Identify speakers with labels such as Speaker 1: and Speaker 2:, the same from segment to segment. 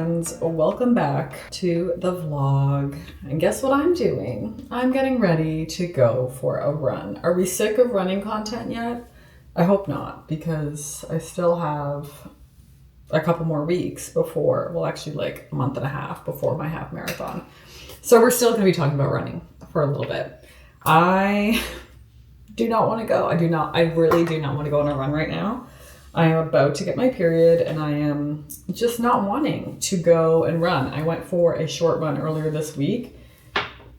Speaker 1: friends, welcome back to the vlog. And guess what I'm doing? I'm getting ready to go for a run. Are we sick of running content yet? I hope not, because I still have a couple more weeks before, well actually like a month and a half before my half marathon. So we're still going to be talking about running for a little bit. I do not want to go. I really do not want to go on a run right now. I am about to get my period and I am just not wanting to go and run. I went for a short run earlier this week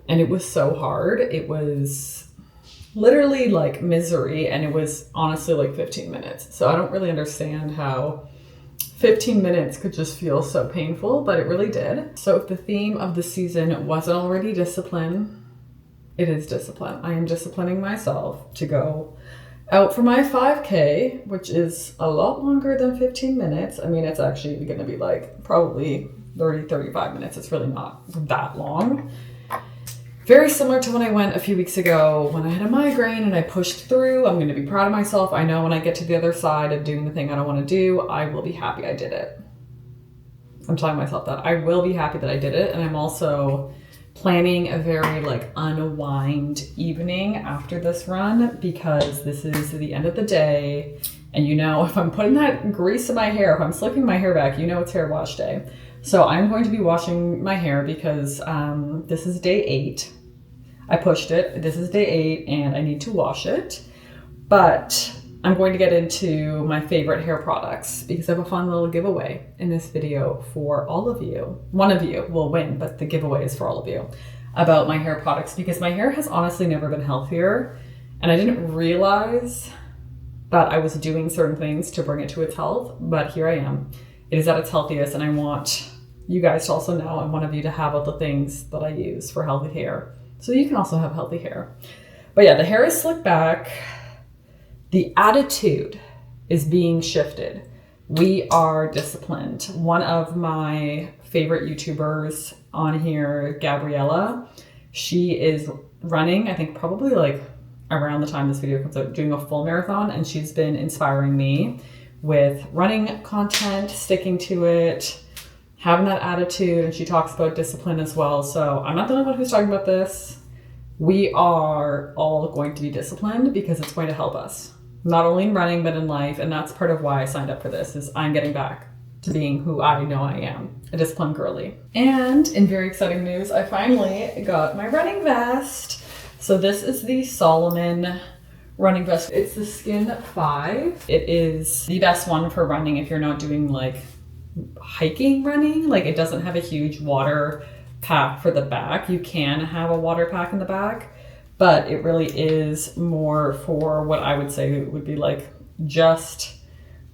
Speaker 1: and it was so hard. It was literally like misery, and it was honestly like 15 minutes. So I don't really understand how 15 minutes could just feel so painful, but it really did. So if the theme of the season wasn't already discipline, it is discipline. I am disciplining myself to go out for my 5K, which is a lot longer than 15 minutes. I mean, it's actually going to be like probably 35 minutes. It's really not that long. Very similar to when I went a few weeks ago when I had a migraine and I pushed through. I'm going to be proud of myself. I know when I get to the other side of doing the thing I don't want to do, I will be happy I did it. I'm telling myself that. I will be happy that I did it. And I'm also planning a very like unwind evening after this run, because this is the end of the day. And you know, if I'm putting that grease in my hair, if I'm slicking my hair back, you know it's hair wash day. So I'm going to be washing my hair because this is day 8. I pushed it. This is day 8 and I need to wash it. But I'm going to get into my favorite hair products because I have a fun little giveaway in this video for all of you. One of you will win, but the giveaway is for all of you about my hair products, because my hair has honestly never been healthier. And I didn't realize that I was doing certain things to bring it to its health, but here I am. It is at its healthiest, and I want you guys to also know, and one of you to have all the things that I use for healthy hair, so you can also have healthy hair. But yeah, the hair is slicked back. The attitude is being shifted. We are disciplined. One of my favorite YouTubers on here, Gabriella, she is running, I think probably like around the time this video comes out, doing a full marathon, and she's been inspiring me with running content, sticking to it, having that attitude, and she talks about discipline as well. So I'm not the only one who's talking about this. We are all going to be disciplined because it's going to help us, not only in running, but in life. And that's part of why I signed up for this, is I'm getting back to being who I know I am, a disciplined girly. And in very exciting news, I finally got my running vest. So this is the Solomon running vest. It's the Skin 5. It is the best one for running if you're not doing like hiking running. Like, it doesn't have a huge water pack for the back. You can have a water pack in the back, but it really is more for what I would say would be like just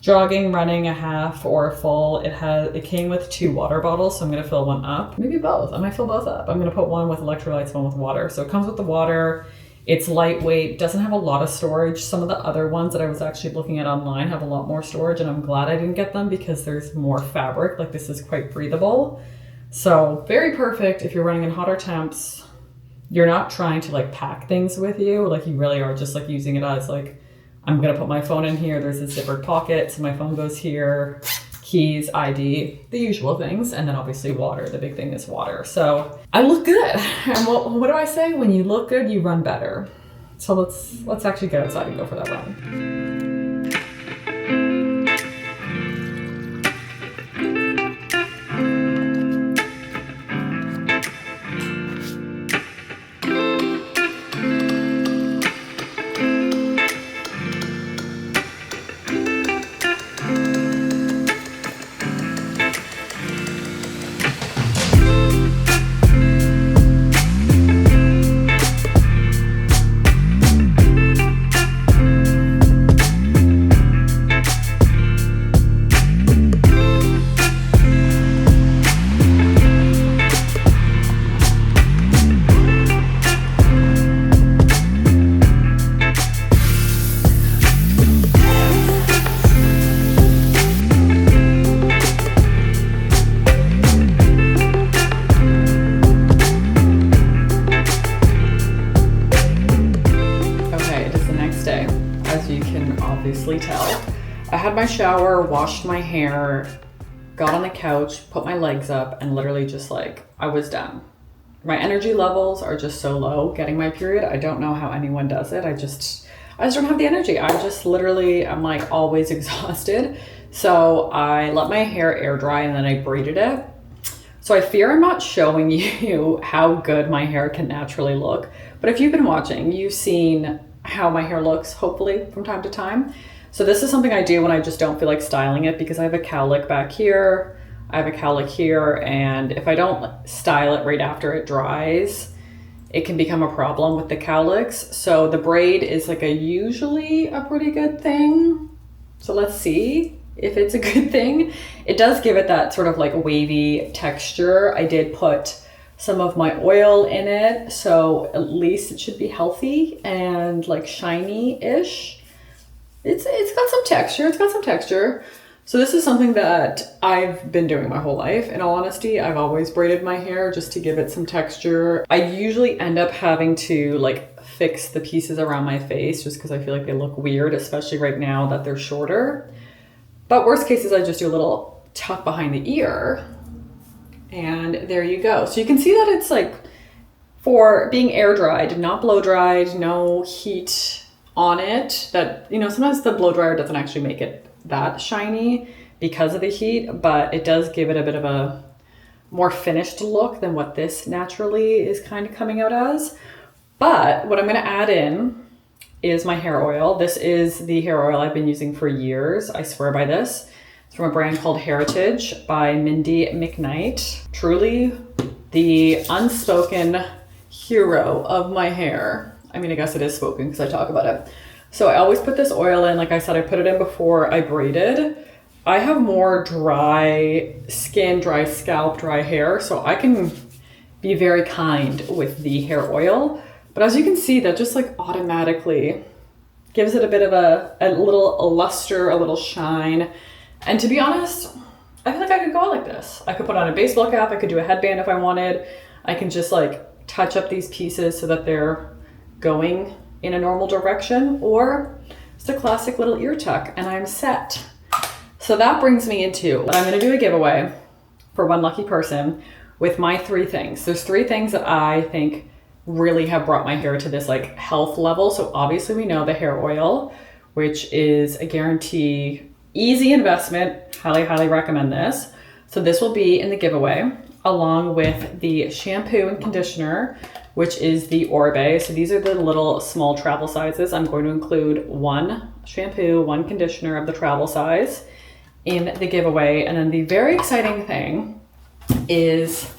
Speaker 1: jogging, running a half or a full. It came with 2 water bottles, so I'm gonna fill one up. Maybe both. I might fill both up. I'm gonna put one with electrolytes, one with water. So it comes with the water. It's lightweight, doesn't have a lot of storage. Some of the other ones that I was actually looking at online have a lot more storage, and I'm glad I didn't get them because there's more fabric. Like, this is quite breathable. So very perfect if you're running in hotter temps. You're not trying to like pack things with you. Like, you really are just like using it as like, I'm gonna put my phone in here. There's a zippered pocket, so my phone goes here. Keys, ID, the usual things, and then obviously water. The big thing is water. So I look good. And what do I say? When you look good, you run better. So let's actually get outside and go for that run. Tell. I had my shower, washed my hair, got on the couch, put my legs up, and literally just like, I was done. My energy levels are just so low getting my period. I don't know how anyone does it. I just don't have the energy. I'm like always exhausted. So I let my hair air dry and then I braided it. So I fear I'm not showing you how good my hair can naturally look. But if you've been watching, you've seen how my hair looks, hopefully, from time to time. So this is something I do when I just don't feel like styling it, because I have a cowlick back here, I have a cowlick here, and if I don't style it right after it dries, it can become a problem with the cowlicks. So the braid is like usually a pretty good thing. So let's see if it's a good thing. It does give it that sort of like wavy texture. I did put some of my oil in it, so at least it should be healthy and like shiny-ish. It's got some texture. So this is something that I've been doing my whole life. In all honesty, I've always braided my hair just to give it some texture. I usually end up having to like fix the pieces around my face just because I feel like they look weird, especially right now that they're shorter. But worst case is I just do a little tuck behind the ear. And there you go. So you can see that it's like for being air dried, not blow dried, no heat on it. That, you know, sometimes the blow dryer doesn't actually make it that shiny because of the heat, but it does give it a bit of a more finished look than what this naturally is kind of coming out as. But what I'm going to add in is my hair oil. This is the hair oil I've been using for years. I swear by this. It's from a brand called Heritage by Mindy McKnight. Truly the unspoken hero of my hair. I mean, I guess it is spoken because I talk about it. So I always put this oil in. Like I said, I put it in before I braided. I have more dry skin, dry scalp, dry hair, so I can be very kind with the hair oil. But as you can see, that just like automatically gives it a bit of a little luster, a little shine. And to be honest, I feel like I could go out like this. I could put on a baseball cap, I could do a headband if I wanted. I can just like touch up these pieces so that they're going in a normal direction, or just a classic little ear tuck and I'm set. So that brings me into, I'm gonna do a giveaway for one lucky person with my 3 things. There's 3 things that I think really have brought my hair to this like health level. So obviously we know the hair oil, which is a guarantee easy investment. Highly recommend this. So this will be in the giveaway, along with the shampoo and conditioner, which is the Orbe. So these are the little small travel sizes. I'm going to include 1 shampoo, 1 conditioner of the travel size in the giveaway. And then the very exciting thing is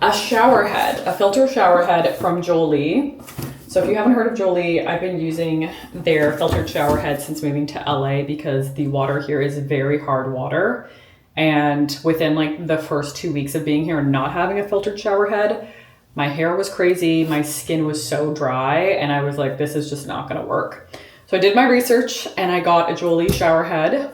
Speaker 1: a shower head, a filter shower head from Jolie. So if you haven't heard of Jolie, I've been using their filtered shower head since moving to LA because the water here is very hard water. And within like the first 2 weeks of being here and not having a filtered shower head, my hair was crazy, my skin was so dry, and I was like, this is just not gonna work. So I did my research and I got a Jolie shower head,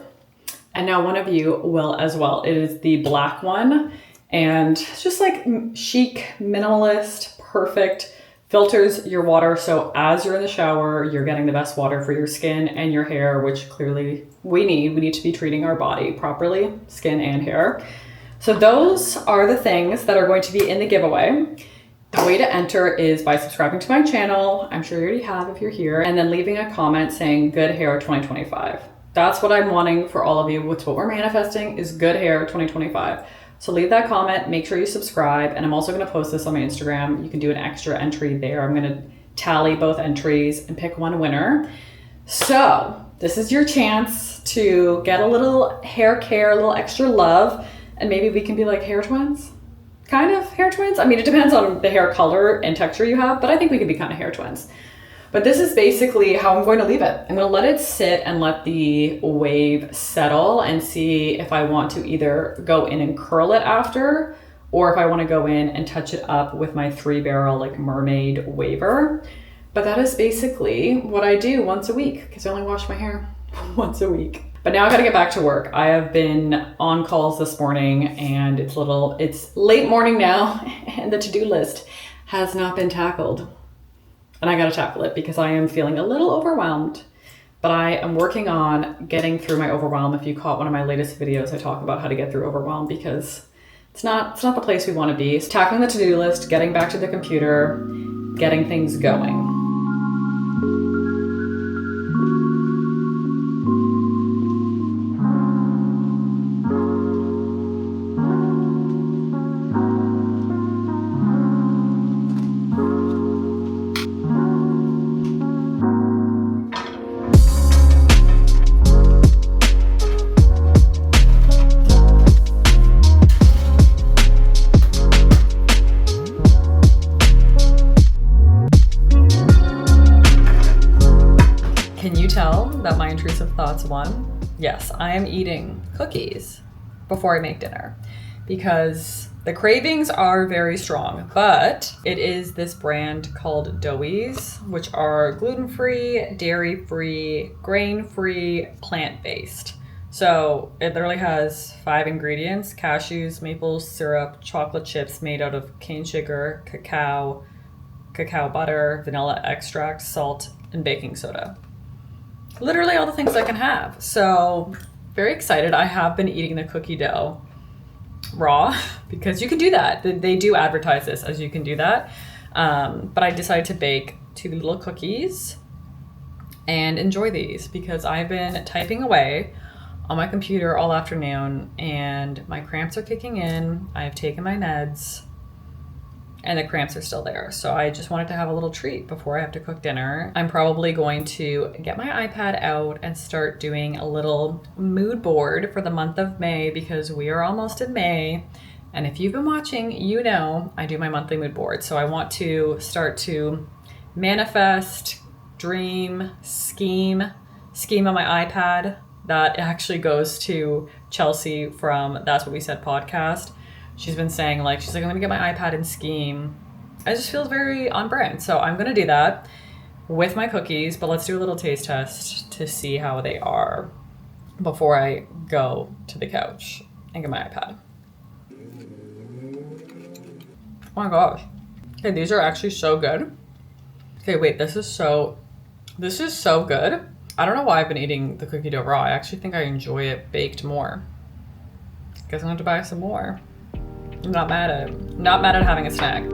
Speaker 1: and now one of you will as well. It is the black one, and it's just like chic, minimalist, perfect, filters your water. So as you're in the shower, you're getting the best water for your skin and your hair, which clearly we need to be treating our body properly, skin and hair. So those are the things that are going to be in the giveaway. The way to enter is by subscribing to my channel. I'm sure you already have if you're here, and then leaving a comment saying good hair 2025. That's what I'm wanting for all of you. What's what we're manifesting is good hair 2025. So leave that comment, make sure you subscribe, and I'm also gonna post this on my Instagram. You can do an extra entry there. I'm gonna tally both entries and pick one winner. So this is your chance to get a little hair care, a little extra love, and maybe we can be like hair twins. Kind of hair twins. I mean, it depends on the hair color and texture you have, but I think we could be kind of hair twins. But this is basically how I'm going to leave it. I'm going to let it sit and let the wave settle and see if I want to either go in and curl it after, or if I want to go in and touch it up with my 3-barrel like mermaid waver. But that is basically what I do once a week, because I only wash my hair once a week. But now I gotta get back to work. I have been on calls this morning and it's late morning now and the to-do list has not been tackled. And I gotta tackle it because I am feeling a little overwhelmed But I am working on getting through my overwhelm. If you caught one of my latest videos, I talk about how to get through overwhelm because it's not the place we want to be. It's tackling the to-do list, getting back to the computer, getting things going. Can you tell that my intrusive thoughts won? Yes, I am eating cookies before I make dinner because the cravings are very strong, but it is this brand called Doughie's, which are gluten-free, dairy-free, grain-free, plant-based. So it literally has 5 ingredients: cashews, maple syrup, chocolate chips made out of cane sugar, cacao butter, vanilla extract, salt, and baking soda. Literally all the things I can have. So very excited. I have been eating the cookie dough raw because you can do that. They do advertise this as you can do that. But I decided to bake 2 little cookies and enjoy these because I've been typing away on my computer all afternoon and my cramps are kicking in. I've taken my meds and the cramps are still there. So I just wanted to have a little treat before I have to cook dinner. I'm probably going to get my iPad out and start doing a little mood board for the month of May because we are almost in May. And if you've been watching, you know I do my monthly mood board. So I want to start to manifest, dream, scheme on my iPad. That actually goes to Chelsea from That's What We Said podcast. She's been saying she's like, I'm gonna get my iPad and scheme. It just feels very on brand. So I'm gonna do that with my cookies, but let's do a little taste test to see how they are before I go to the couch and get my iPad. Oh my gosh. Okay, these are actually so good. Okay, wait, this is so good. I don't know why I've been eating the cookie dough raw. I actually think I enjoy it baked more. Guess I'm gonna have to buy some more. I'm not mad at it. Not mad at having a snack.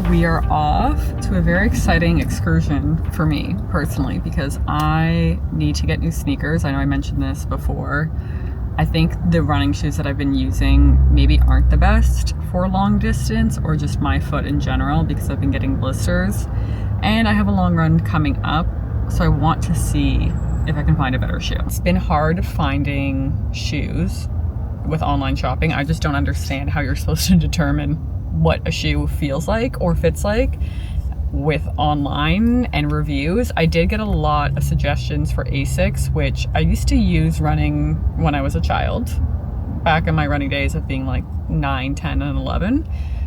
Speaker 1: We are off to a very exciting excursion for me personally because I need to get new sneakers. I know I mentioned this before. I think the running shoes that I've been using maybe aren't the best for long distance or just my foot in general because I've been getting blisters and I have a long run coming up. So I want to see if I can find a better shoe. It's been hard finding shoes with online shopping. I just don't understand how you're supposed to determine what a shoe feels like or fits like with online and reviews. I did get a lot of suggestions for Asics, which I used to use running when I was a child, back in my running days of being 9, 10, and 11.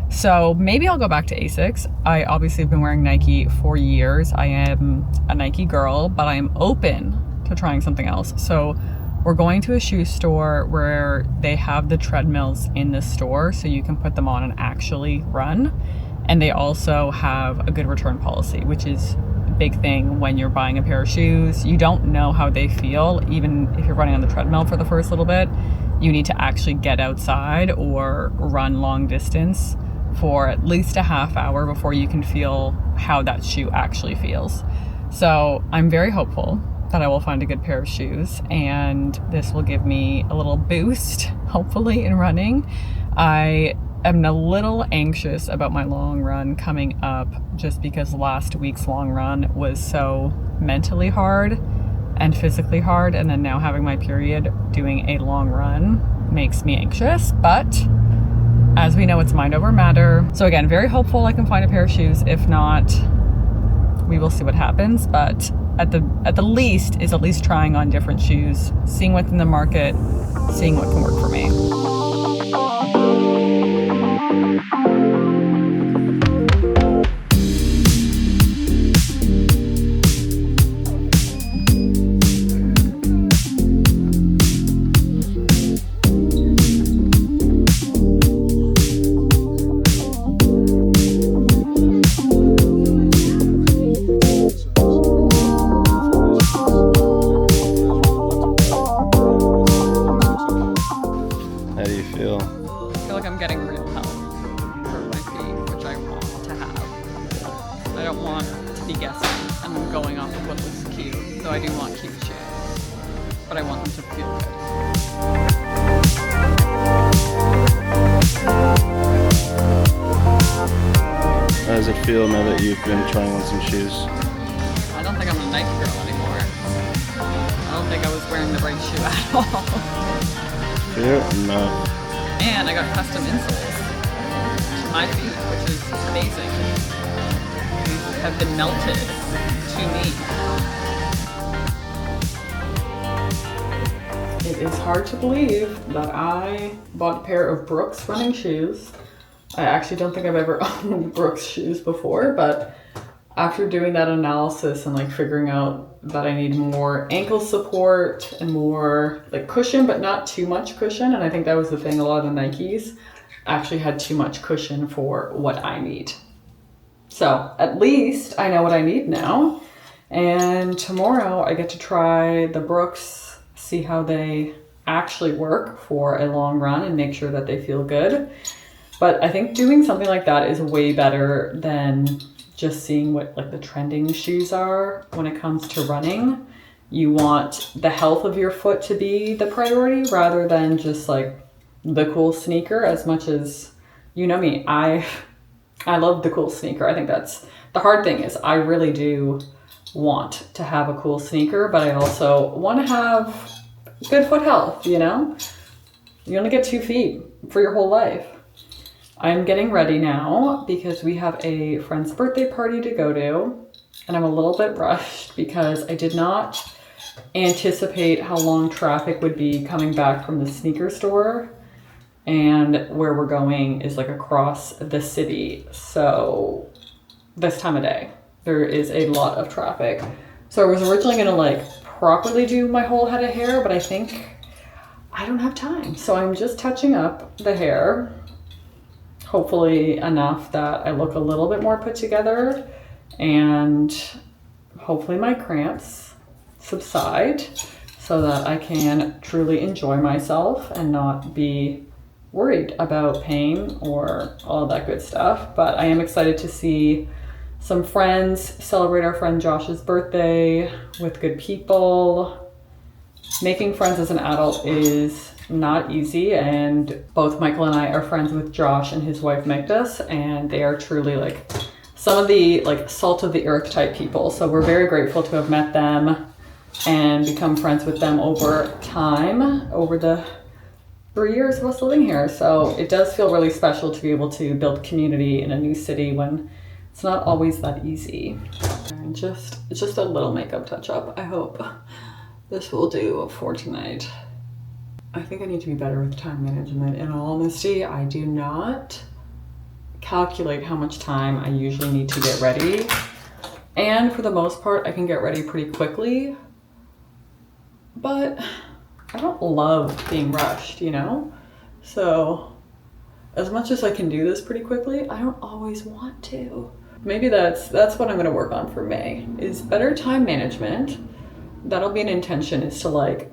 Speaker 1: So maybe I'll go back to Asics. I obviously have been wearing Nike for years. I am a Nike girl, but I am open to trying something else. So we're going to a shoe store where they have the treadmills in the store so you can put them on and actually run. And they also have a good return policy, which is a big thing when you're buying a pair of shoes. You don't know how they feel, even if you're running on the treadmill for the first little bit. You need to actually get outside or run long distance for at least a half hour before you can feel how that shoe actually feels. So I'm very hopeful that I will find a good pair of shoes, and this will give me a little boost, hopefully, in running. I am a little anxious about my long run coming up just because last week's long run was so mentally hard and physically hard, and then now having my period, doing a long run makes me anxious, but as we know, it's mind over matter. So again, very hopeful I can find a pair of shoes. If not, we will see what happens, but at the least is at least trying on different shoes, seeing what's in the market, seeing what can work for me.
Speaker 2: How does it feel now that you've been trying on some shoes?
Speaker 1: I don't think I'm a Nike girl anymore. I don't think I was wearing the right shoe at all.
Speaker 2: Fair enough.
Speaker 1: And I got custom insoles to my feet, which is amazing. These have been melted to me. It is hard to believe that I bought a pair of Brooks running shoes. I actually don't think I've ever owned Brooks shoes before, but after doing that analysis and like figuring out that I need more ankle support and more like cushion, but not too much cushion. And I think that was the thing, a lot of the Nikes actually had too much cushion for what I need. So at least I know what I need now. And tomorrow I get to try the Brooks, see how they actually work for a long run and make sure that they feel good. But I think doing something like that is way better than just seeing what like the trending shoes are when it comes to running. You want the health of your foot to be the priority rather than just like the cool sneaker. As much as, you know me, I love the cool sneaker. I think that's the hard thing, is I really do want to have a cool sneaker, but I also want to have good foot health, you know? You only get 2 feet for your whole life. I'm getting ready now because we have a friend's birthday party to go to, and I'm a little bit rushed because I did not anticipate how long traffic would be coming back from the sneaker store, and where we're going is like across the city. So this time of day, there is a lot of traffic. So I was originally gonna like properly do my whole head of hair, but I think I don't have time. So I'm just touching up the hair. Hopefully enough that I look a little bit more put together, and hopefully my cramps subside so that I can truly enjoy myself and not be worried about pain or all that good stuff. But I am excited to see some friends, celebrate our friend Josh's birthday with good people. Making friends as an adult is not easy, and both Michael and I are friends with Josh and his wife Magdas, and they are truly like some of the like salt of the earth type people. So we're very grateful to have met them and become friends with them over time, over the 3 years of us living here. So it does feel really special to be able to build community in a new city when it's not always that easy. And it's just a little makeup touch up. I hope this will do for tonight. I think I need to be better with time management. In all honesty, I do not calculate how much time I usually need to get ready. And for the most part, I can get ready pretty quickly. But I don't love being rushed, you know? So as much as I can do this pretty quickly, I don't always want to. Maybe that's what I'm gonna work on for May, is better time management. That'll be an intention, is to like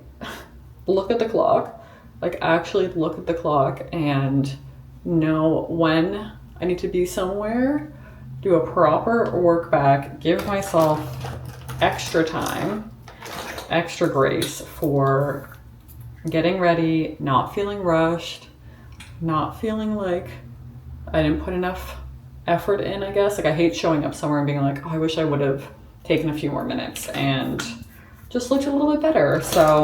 Speaker 1: look at the clock, like actually look at the clock and know when I need to be somewhere, do a proper work back, give myself extra time, extra grace for getting ready, not feeling rushed, not feeling like I didn't put enough effort in, I guess. Like I hate showing up somewhere and being like, oh, I wish I would have taken a few more minutes and just looked a little bit better. So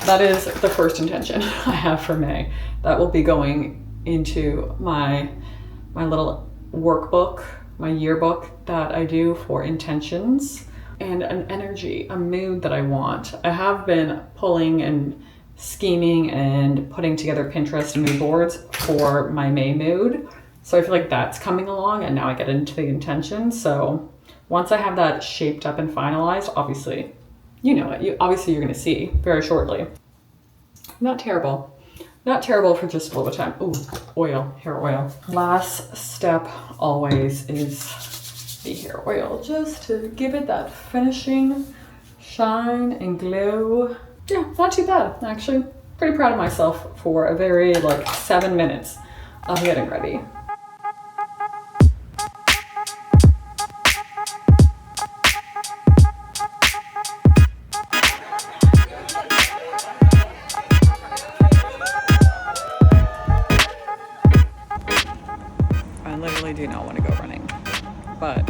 Speaker 1: that is the first intention I have for May. That will be going into my little workbook, my yearbook that I do for intentions, and an energy, a mood that I want. I have been pulling and scheming and putting together Pinterest mood boards for my May mood. So I feel like that's coming along, and now I get into the intention. So once I have that shaped up and finalized, obviously, you know it. Obviously you're gonna see very shortly. Not terrible. Not terrible for just a little time. Ooh, oil, hair oil. Last step always is the hair oil, just to give it that finishing shine and glow. Yeah, not too bad. Actually, pretty proud of myself for a very 7 minutes of getting ready. I literally do not want to go running, but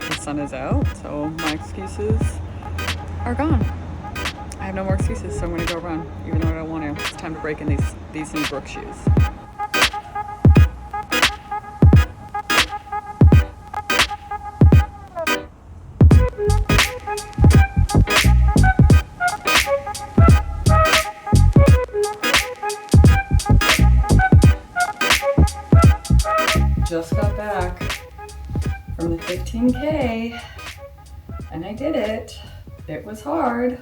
Speaker 1: the sun is out, so my excuses are gone. I have no more excuses, so I'm gonna go run, even though I don't want to. It's time to break in these new Brooke shoes. Just got back from the 15K and I did it. It was hard,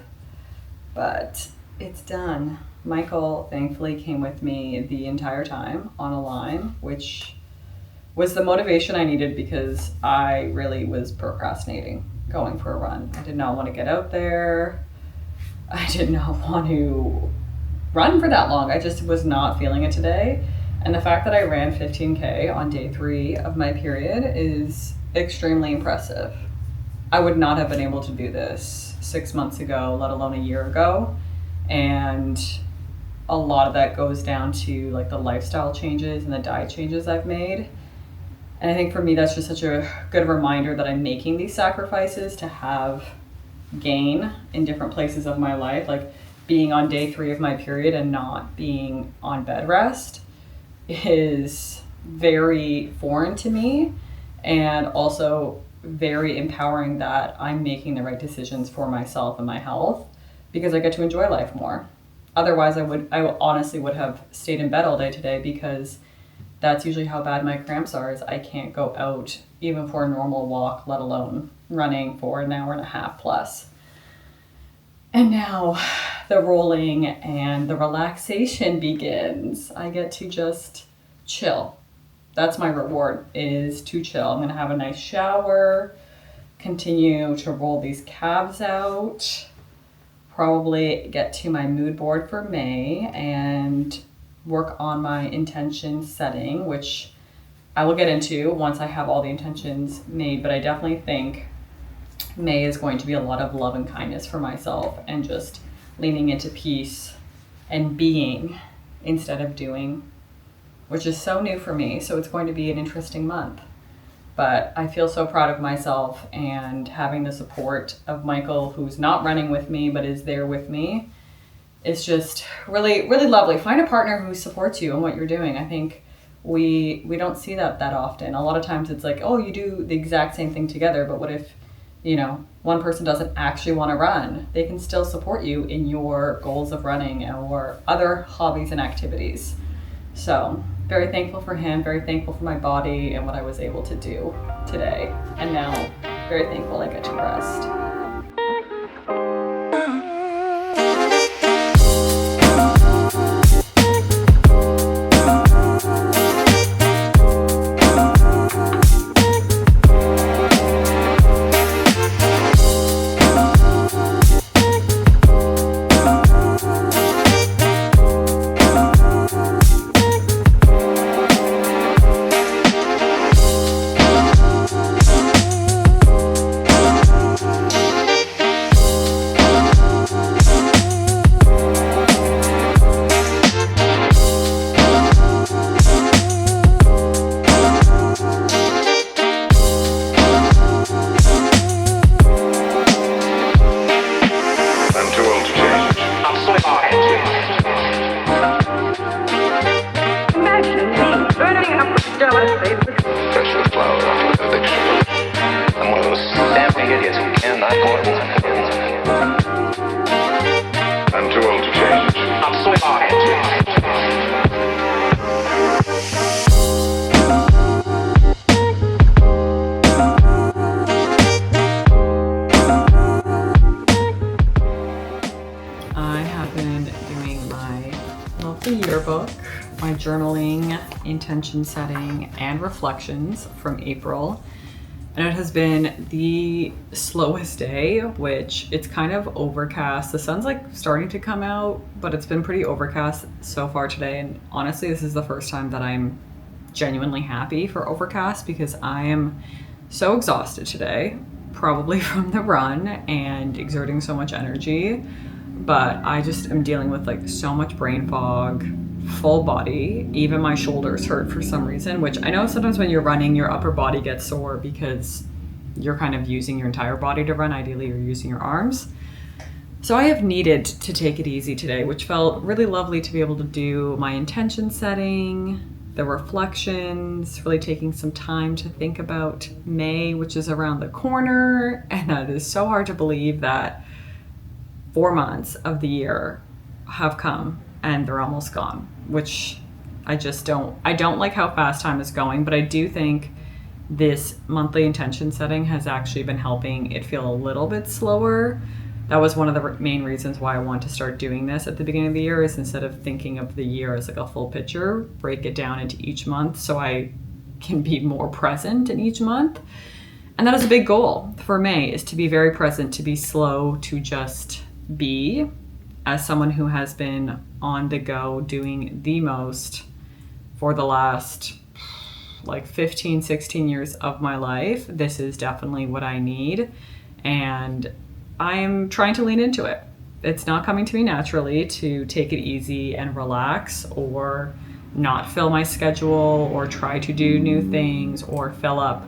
Speaker 1: but it's done. Michael thankfully came with me the entire time on a line, which was the motivation I needed because I really was procrastinating going for a run. I did not want to get out there. I did not want to run for that long. I just was not feeling it today. And the fact that I ran 15K on day 3 of my period is extremely impressive. I would not have been able to do this 6 months ago, let alone a year ago. And a lot of that goes down to the lifestyle changes and the diet changes I've made. And I think for me, that's just such a good reminder that I'm making these sacrifices to have gain in different places of my life. Like being on day 3 of my period and not being on bed rest is very foreign to me, and also very empowering that I'm making the right decisions for myself and my health because I get to enjoy life more. Otherwise, I honestly would have stayed in bed all day today, because that's usually how bad my cramps are, is I can't go out even for a normal walk, let alone running for an hour and a half plus. And now the rolling and the relaxation begins. I get to just chill. That's my reward, is to chill. I'm gonna have a nice shower, continue to roll these calves out, probably get to my mood board for May and work on my intention setting, which I will get into once I have all the intentions made. But I definitely think May is going to be a lot of love and kindness for myself and just leaning into peace and being instead of doing, which is so new for me. So it's going to be an interesting month. But I feel so proud of myself, and having the support of Michael, who's not running with me but is there with me, is just really, really lovely. Find a partner who supports you in what you're doing. I think we don't see that often. A lot of times it's like, oh, you do the exact same thing together, but what if one person doesn't actually want to run? They can still support you in your goals of running or other hobbies and activities. So very thankful for him, very thankful for my body and what I was able to do today. And now, very thankful I get to rest. Yearbook, my journaling, intention setting, and reflections from April. And it has been the slowest day, which it's kind of overcast. The sun's like starting to come out, but it's been pretty overcast so far today. And honestly, this is the first time that I'm genuinely happy for overcast because I am so exhausted today, probably from the run and exerting so much energy. But I just am dealing with like so much brain fog, full body. Even my shoulders hurt for some reason, which I know sometimes when you're running, your upper body gets sore because you're kind of using your entire body to run. Ideally, you're using your arms. So I have needed to take it easy today, which felt really lovely to be able to do my intention setting, the reflections, really taking some time to think about May, which is around the corner. And that is so hard to believe that 4 months of the year have come and they're almost gone, which I don't like how fast time is going, but I do think this monthly intention setting has actually been helping it feel a little bit slower. That was one of the main reasons why I want to start doing this at the beginning of the year, is instead of thinking of the year as like a full picture, break it down into each month so I can be more present in each month. And that is a big goal for May, is to be very present, to be slow, to just be. As someone who has been on the go doing the most for the last like 15, 16 years of my life, this is definitely what I need. And I'm trying to lean into it. It's not coming to me naturally to take it easy and relax, or not fill my schedule, or try to do new things, or fill up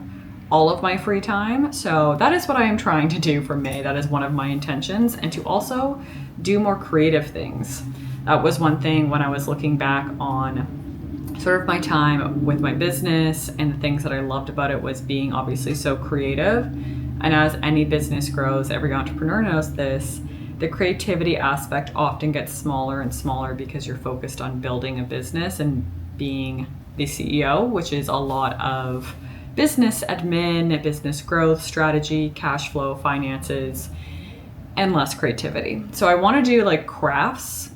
Speaker 1: all of my free time. So that is what I am trying to do for May. That is one of my intentions, and to also do more creative things. That was one thing when I was looking back on sort of my time with my business, and the things that I loved about it was being obviously so creative. And as any business grows, every entrepreneur knows this, the creativity aspect often gets smaller and smaller because you're focused on building a business and being the CEO, which is a lot of business admin, business growth, strategy, cash flow, finances, and less creativity. So I want to do like crafts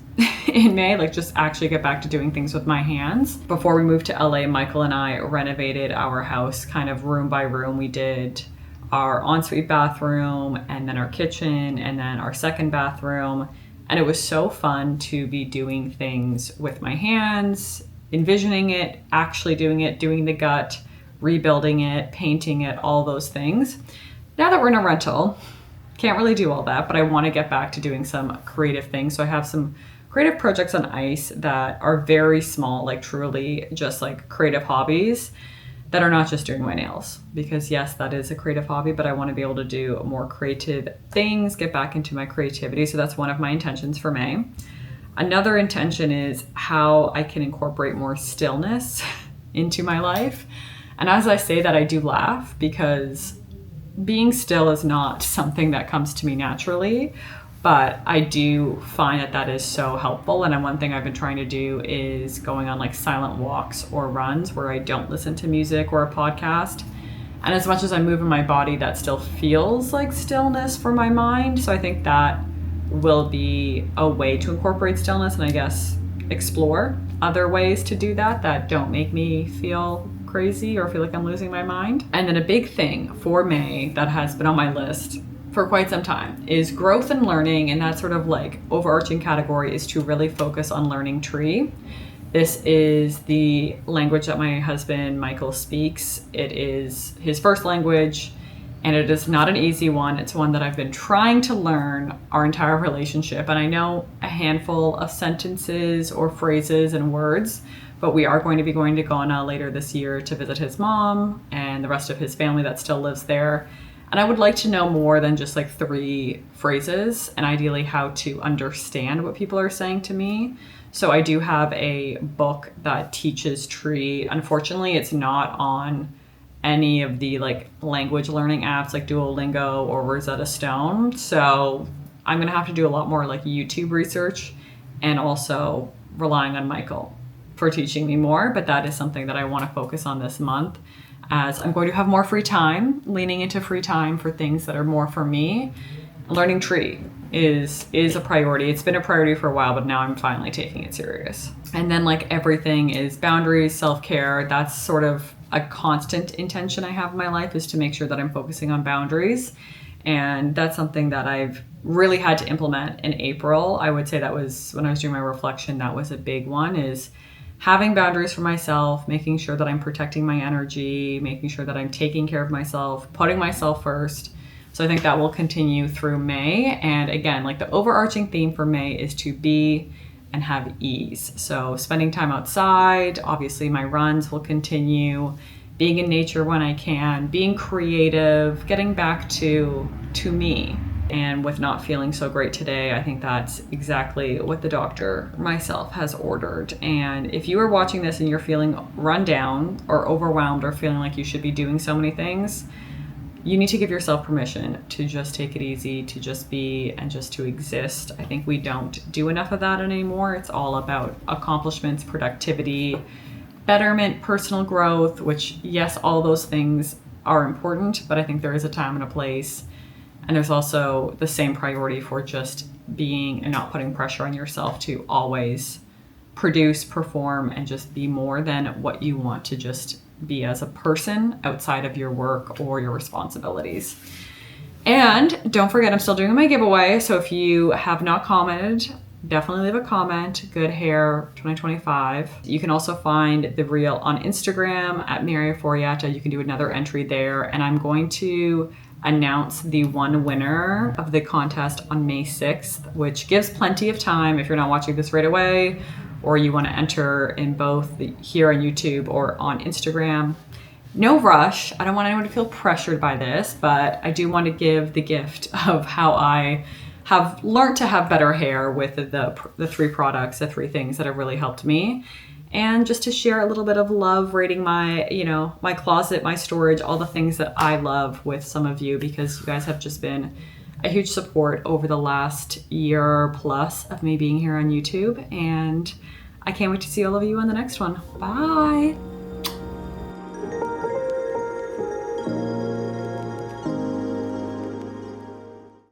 Speaker 1: in May, like just actually get back to doing things with my hands. Before we moved to LA, Michael and I renovated our house kind of room by room. We did our ensuite bathroom, and then our kitchen, and then our second bathroom. And it was so fun to be doing things with my hands, envisioning it, actually doing it, doing the gut, rebuilding it, painting it, all those things. Now that we're in a rental, can't really do all that, but I want to get back to doing some creative things. So I have some creative projects on ice that are very small, like truly just like creative hobbies that are not just doing my nails. Because yes, that is a creative hobby, but I want to be able to do more creative things, get back into my creativity. So that's one of my intentions for May. Another intention is how I can incorporate more stillness into my life. And as I say that, I do laugh because being still is not something that comes to me naturally, But I do find that is so helpful. And one thing I've been trying to do is going on like silent walks or runs where I don't listen to music or a podcast. And as much as I move in my body, that still feels like stillness for my mind. So I think that will be a way to incorporate stillness and I guess explore other ways to do that don't make me feel crazy or feel like I'm losing my mind. And then a big thing for May that has been on my list for quite some time is growth and learning, and that sort of like overarching category is to really focus on learning tree. This is the language that my husband Michael speaks. It is his first language and it is not an easy one. It's one that I've been trying to learn our entire relationship, and I know a handful of sentences or phrases and words, but we are going to be going to Ghana later this year to visit his mom and the rest of his family that still lives there. And I would like to know more than just like 3 phrases, and ideally how to understand what people are saying to me. So I do have a book that teaches tree. Unfortunately, it's not on any of the like language learning apps like Duolingo or Rosetta Stone. So I'm going to have to do a lot more like YouTube research and also relying on Michael for teaching me more. But that is something that I want to focus on this month, as I'm going to have more free time, leaning into free time for things that are more for me. Learning tree is a priority. It's been a priority for a while, but now I'm finally taking it serious. And then like everything is boundaries, self-care. That's sort of a constant intention I have in my life, is to make sure that I'm focusing on boundaries. And that's something that I've really had to implement in April. I would say that was when I was doing my reflection, that was a big one, is having boundaries for myself, making sure that I'm protecting my energy, making sure that I'm taking care of myself, putting myself first. So I think that will continue through May. And again, like the overarching theme for May is to be and have ease. So spending time outside, obviously my runs will continue, being in nature when I can, being creative, getting back to me. And with not feeling so great today, I think that's exactly what the doctor myself has ordered. And if you are watching this and you're feeling run down or overwhelmed or feeling like you should be doing so many things, you need to give yourself permission to just take it easy, to just be and just to exist. I think we don't do enough of that anymore. It's all about accomplishments, productivity, betterment, personal growth, which yes, all those things are important, but I think there is a time and a place. And there's also the same priority for just being and not putting pressure on yourself to always produce, perform, and just be more than what you want to just be as a person outside of your work or your responsibilities. And don't forget, I'm still doing my giveaway. So if you have not commented, definitely leave a comment. Good Hair 2025. You can also find the reel on Instagram at Ofori-Attah. You can do another entry there. And I'm going to announce the one winner of the contest on May 6th, which gives plenty of time if you're not watching this right away, or you want to enter in both here on YouTube or on Instagram. No rush. I don't want anyone to feel pressured by this, but I do want to give the gift of how I have learned to have better hair with the 3 products, the 3 things that have really helped me. And just to share a little bit of love, rating my, my closet, my storage, all the things that I love with some of you, because you guys have just been a huge support over the last year plus of me being here on YouTube. And I can't wait to see all of you on the next one. Bye.